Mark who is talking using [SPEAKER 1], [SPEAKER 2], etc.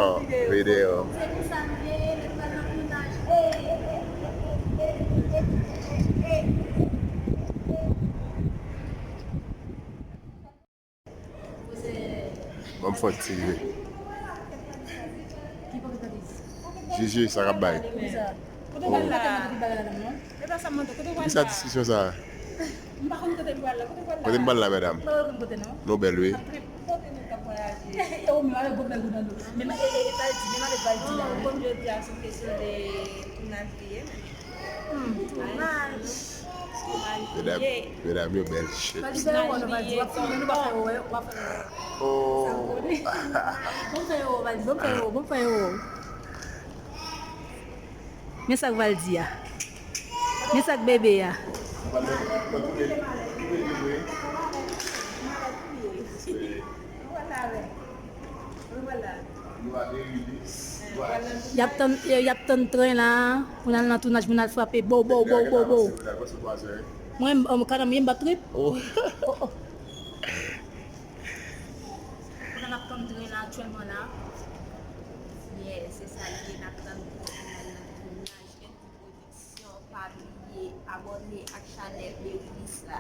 [SPEAKER 1] Non, video.
[SPEAKER 2] C'est pour ça que le tournage.
[SPEAKER 1] Bon faut TV.
[SPEAKER 2] Qui peut que tu
[SPEAKER 1] Gigi Sarabay.
[SPEAKER 2] dises ça?
[SPEAKER 1] Oh.
[SPEAKER 3] Ita sama to kote
[SPEAKER 1] Qui sa
[SPEAKER 3] wala.
[SPEAKER 1] discussion ça?
[SPEAKER 3] Mbakon kote wala, kote wala.
[SPEAKER 1] Côté mbal la madame.
[SPEAKER 2] Bawa ke kote no?
[SPEAKER 1] Nobel oui.
[SPEAKER 3] Trip kote ni ka voyage.
[SPEAKER 2] Ya mi wala gomna gunando. Mema valdi, mema le valdi là.
[SPEAKER 3] Comme je dis à ce question de tournage lié. Tournage.
[SPEAKER 1] Madame, you're belle shit.
[SPEAKER 2] Valdi ba wona valdi wa fa no ba fa wa fa.
[SPEAKER 1] Oh.
[SPEAKER 2] Bom fa yo valdi, bom fa yo. Mesak valdi ya. Mesak bébé ya. Yap ton train là, on a dans tournage, on a frappé bo. Moi quand même pas trip.
[SPEAKER 1] Oh.
[SPEAKER 2] On a ton train là actuellement là.
[SPEAKER 4] Yeah, c'est ça, il y a un tournage, une production, pas oublier, abonner à la chaîne de Willis là.